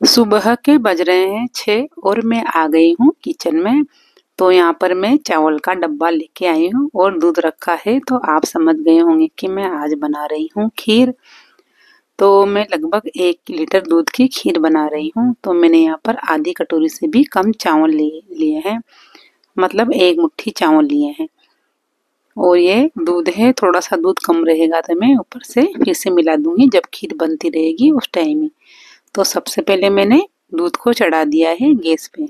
सुबह के बज रहे हैं 6 और मैं आ गई हूँ किचन में। तो यहाँ पर मैं चावल का डब्बा लेके आई हूँ और दूध रखा है। तो आप समझ गए होंगे कि मैं आज बना रही हूँ खीर। तो मैं लगभग 1 लीटर दूध की खीर बना रही हूँ। तो मैंने यहाँ पर आधी कटोरी से भी कम चावल लिए हैं, मतलब 1 मुट्ठी चावल लिए हैं। और ये दूध है, थोड़ा सा दूध कम रहेगा तो मैं ऊपर से फिर से मिला दूंगी जब खीर बनती रहेगी उस टाइम ही। तो सबसे पहले मैंने दूध को चढ़ा दिया है गैस पे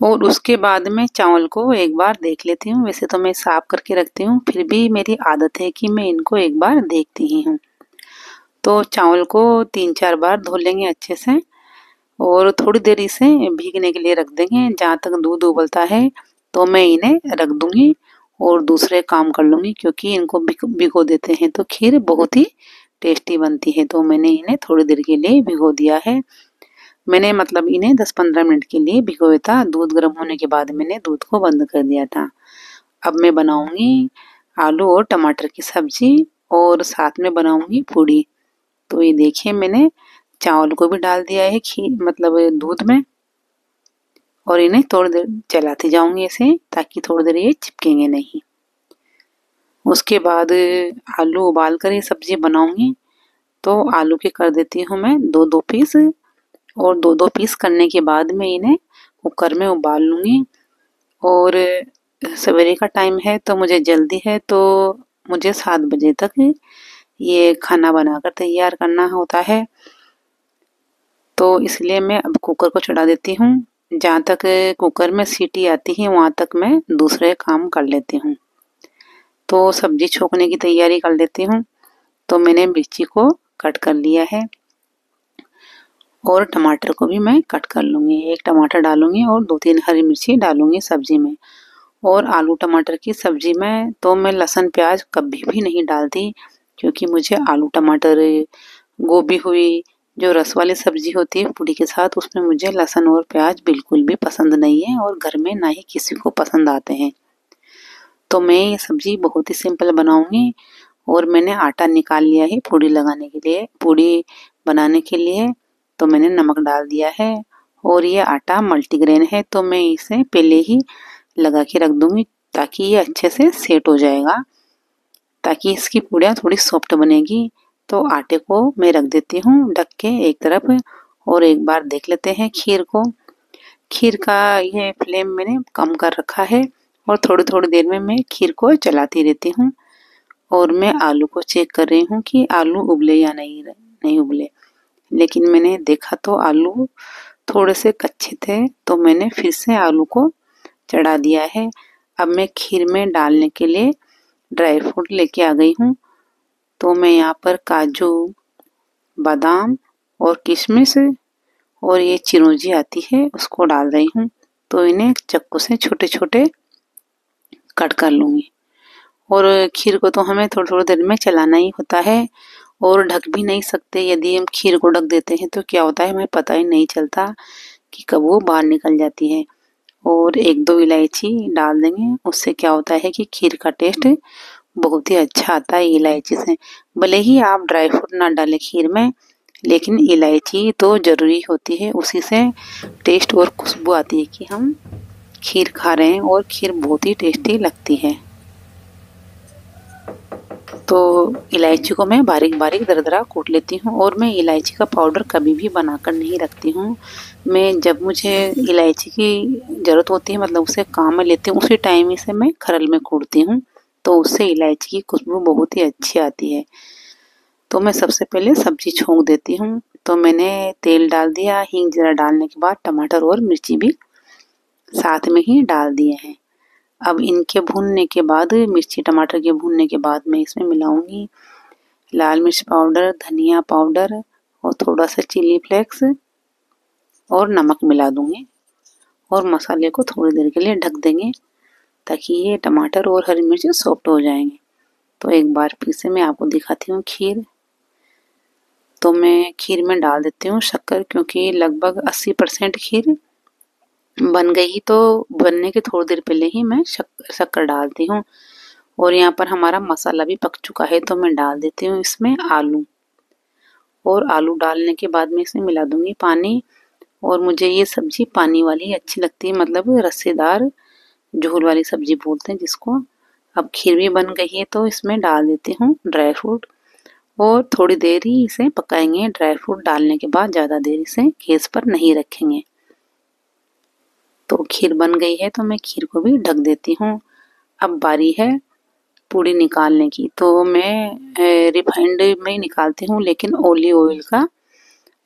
और उसके बाद मैं चावल को एक बार देख लेती हूँ। वैसे तो मैं साफ करके रखती हूँ, फिर भी मेरी आदत है कि मैं इनको एक बार देखती ही हूँ। तो चावल को 3-4 बार धो लेंगे अच्छे से और थोड़ी देर इसे भीगने के लिए रख देंगे जहाँ तक दूध उबलता है। तो मैं इन्हें रख दूंगी और दूसरे काम कर लूंगी, क्योंकि इनको भिगो देते हैं तो खीर बहुत ही टेस्टी बनती है। तो मैंने इन्हें थोड़ी देर के लिए भिगो दिया है। मैंने मतलब इन्हें 10-15 मिनट के लिए भिगोया था। दूध गर्म होने के बाद मैंने दूध को बंद कर दिया था। अब मैं बनाऊंगी आलू और टमाटर की सब्जी और साथ में बनाऊंगी पूड़ी। तो ये देखिए, मैंने चावल को भी डाल दिया है खीर मतलब दूध में और इन्हें थोड़ी देर चलाती जाऊंगी ऐसे, ताकि थोड़ी देर ये चिपकेंगे नहीं। उसके बाद आलू उबाल कर ये सब्जी बनाऊंगी। तो आलू के कर देती हूँ मैं 2-2 पीस और 2-2 पीस करने के बाद मैं इन्हें कुकर में उबाल लूंगी। और सवेरे का टाइम है तो मुझे जल्दी है, तो मुझे 7 बजे तक ये खाना बनाकर तैयार करना होता है। तो इसलिए मैं अब कुकर को चढ़ा देती हूँ। जहाँ तक कुकर में सीटी आती है वहाँ तक मैं दूसरे काम कर लेती हूँ। तो सब्जी छोकने की तैयारी कर लेती हूँ। तो मैंने मिर्ची को कट कर लिया है और टमाटर को भी मैं कट कर लूँगी। 1 टमाटर डालूँगी और 2-3 हरी मिर्ची डालूँगी सब्जी में। और आलू टमाटर की सब्जी में तो मैं लहसुन प्याज कभी भी नहीं डालती, क्योंकि मुझे आलू टमाटर, गोभी हुई, जो रस वाली सब्जी होती है पूड़ी के साथ, उसमें मुझे लहसुन और प्याज बिल्कुल भी पसंद नहीं है और घर में ना ही किसी को पसंद आते हैं। तो मैं ये सब्जी बहुत ही सिंपल बनाऊंगी। और मैंने आटा निकाल लिया है पूड़ी लगाने के लिए, पूड़ी बनाने के लिए। तो मैंने नमक डाल दिया है और ये आटा मल्टीग्रेन है, तो मैं इसे पहले ही लगा के रख दूंगी ताकि ये अच्छे से सेट हो जाएगा, ताकि इसकी पूड़ियाँ थोड़ी सॉफ्ट बनेगी। तो आटे को मैं रख देती हूँ ढक के एक तरफ और एक बार देख लेते हैं खीर को। खीर का ये फ्लेम मैंने कम कर रखा है और थोड़ी थोड़ी देर में मैं खीर को चलाती रहती हूँ। और मैं आलू को चेक कर रही हूँ कि आलू उबले या नहीं उबले। लेकिन मैंने देखा तो आलू थोड़े से कच्चे थे, तो मैंने फिर से आलू को चढ़ा दिया है। अब मैं खीर में डालने के लिए ड्राई फ्रूट लेके आ गई हूँ। तो मैं यहाँ पर काजू, बादाम और किशमिश और ये चिरौंजी आती है उसको डाल रही हूँ। तो इन्हें चाकू से छोटे छोटे कट कर लूँगी। और खीर को तो हमें थोड़ी थोड़ी देर में चलाना ही होता है और ढक भी नहीं सकते। यदि हम खीर को ढक देते हैं तो क्या होता है, हमें पता ही नहीं चलता कि कब वो बाहर निकल जाती है। और 1-2 इलायची डाल देंगे, उससे क्या होता है कि खीर का टेस्ट बहुत ही अच्छा आता है इलायची से। भले ही आप ड्राई फ्रूट ना डालें खीर में, लेकिन इलायची तो ज़रूरी होती है, उसी से टेस्ट और खुशबू आती है कि हम खीर खा रहे हैं और खीर बहुत ही टेस्टी लगती है। तो इलायची को मैं बारीक बारीक दरदरा कूट लेती हूँ और मैं इलायची का पाउडर कभी भी बनाकर नहीं रखती हूँ। मैं जब मुझे इलायची की ज़रूरत होती है, मतलब उसे काम में लेती हूँ, उसी टाइम इसे मैं खरल में कूटती हूँ। तो उससे इलायची की खुशबू बहुत ही अच्छी आती है। तो मैं सबसे पहले सब्जी छोंक देती हूँ। तो मैंने तेल डाल दिया, हींग जीरा डालने के बाद टमाटर और मिर्ची भी साथ में ही डाल दिए हैं। अब इनके भूनने के बाद, मिर्ची टमाटर के भूनने के बाद मैं इसमें मिलाऊंगी लाल मिर्च पाउडर, धनिया पाउडर और थोड़ा सा चिली फ्लेक्स और नमक मिला दूंगी। और मसाले को थोड़ी देर के लिए ढक देंगे ताकि ये टमाटर और हरी मिर्च सॉफ्ट हो जाएंगे। तो एक बार फिर से मैं आपको दिखाती हूँ खीर। तो मैं खीर में डाल देती हूँ शक्कर, क्योंकि लगभग 80% खीर बन गई। तो बनने के थोड़ी देर पहले ही मैं शक्कर डालती हूँ। और यहाँ पर हमारा मसाला भी पक चुका है, तो मैं डाल देती हूँ इसमें आलू। और आलू डालने के बाद में इसमें मिला दूंगी पानी। और मुझे ये सब्जी पानी वाली अच्छी लगती है, मतलब रस्सेदार झोल वाली सब्जी बोलते हैं जिसको। अब खीर भी बन गई है तो इसमें डाल देती हूँ ड्राई फ्रूट और थोड़ी देर ही इसे पकाएंगे। ड्राई फ्रूट डालने के बाद ज़्यादा देर इसे गैस पर नहीं रखेंगे। तो खीर बन गई है तो मैं खीर को भी ढक देती हूँ। अब बारी है पूड़ी निकालने की। तो मैं रिफाइंड में निकालती हूँ, लेकिन ऑलिव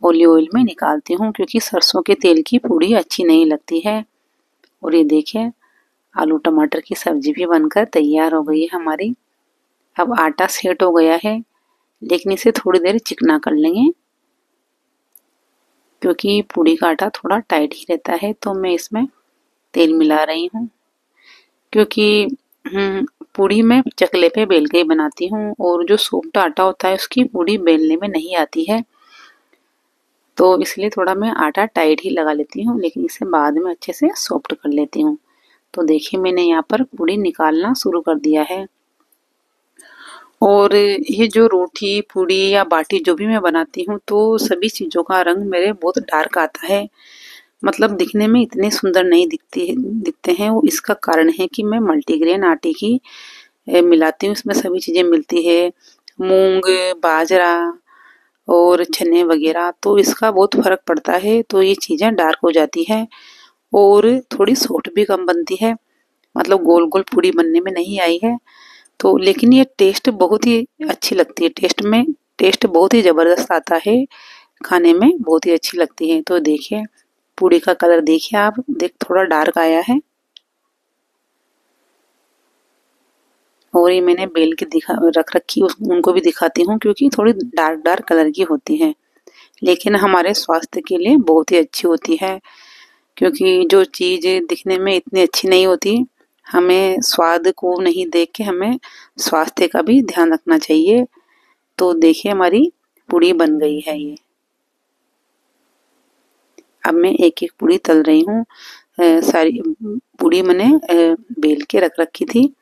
ऑयल में निकालती हूँ क्योंकि सरसों के तेल की पूड़ी अच्छी नहीं लगती है। और ये देखिए आलू टमाटर की सब्जी भी बनकर तैयार हो गई है हमारी। अब आटा सेट हो गया है, लेकिन इसे थोड़ी देर चिकना कर लेंगे क्योंकि पूड़ी का आटा थोड़ा टाइट ही रहता है। तो मैं इसमें तेल मिला रही हूँ क्योंकि पूड़ी मैं चकले पे बेल के ही बनाती हूँ और जो सॉफ्ट आटा होता है उसकी पूड़ी बेलने में नहीं आती है। तो इसलिए थोड़ा मैं आटा टाइट ही लगा लेती हूँ, लेकिन इसे बाद में अच्छे से सॉफ्ट कर लेती हूँ। तो देखिए मैंने यहाँ पर पूड़ी निकालना शुरू कर दिया है। और ये जो रोटी पूड़ी या बाटी जो भी मैं बनाती हूँ तो सभी चीज़ों का रंग मेरे बहुत डार्क आता है, मतलब दिखने में इतने सुंदर नहीं दिखते हैं। वो इसका कारण है कि मैं मल्टीग्रेन आटे की मिलाती हूँ। इसमें सभी चीज़ें मिलती है, मूंग, बाजरा और चने वगैरह। तो इसका बहुत फर्क पड़ता है, तो ये चीज़ें डार्क हो जाती है और थोड़ी सॉफ्ट भी कम बनती है, मतलब गोल गोल पूड़ी बनने में नहीं आई है। तो लेकिन ये टेस्ट बहुत ही अच्छी लगती है, टेस्ट बहुत ही ज़बरदस्त आता है, खाने में बहुत ही अच्छी लगती है। तो देखिए पूड़ी का कलर देखिए आप, थोड़ा डार्क आया है। और ये मैंने बेल के रख रखी उनको भी दिखाती हूँ क्योंकि थोड़ी डार्क डार्क कलर की होती है, लेकिन हमारे स्वास्थ्य के लिए बहुत ही अच्छी होती है। क्योंकि जो चीज़ दिखने में इतनी अच्छी नहीं होती, हमें स्वाद को नहीं देख के हमें स्वास्थ्य का भी ध्यान रखना चाहिए। तो देखिए हमारी पूड़ी बन गई है ये। अब मैं एक एक पूड़ी तल रही हूँ। सारी पूड़ी मैंने बेल के रख रखी थी,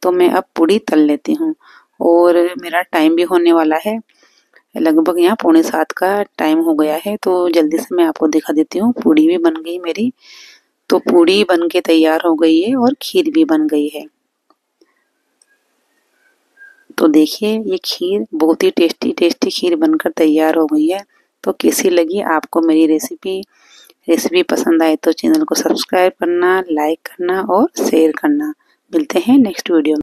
तो मैं अब पूड़ी तल लेती हूँ। और मेरा टाइम भी होने वाला है, लगभग यहाँ 6:45 का टाइम हो गया है। तो जल्दी से मैं आपको दिखा देती हूँ। पूड़ी भी बन गई मेरी, तो पूड़ी बन के तैयार हो गई है और खीर भी बन गई है। तो देखिए ये खीर बहुत ही टेस्टी खीर बनकर तैयार हो गई है। तो कैसी लगी आपको मेरी रेसिपी पसंद आए तो चैनल को सब्सक्राइब करना, लाइक करना और शेयर करना। मिलते हैं नेक्स्ट वीडियो में।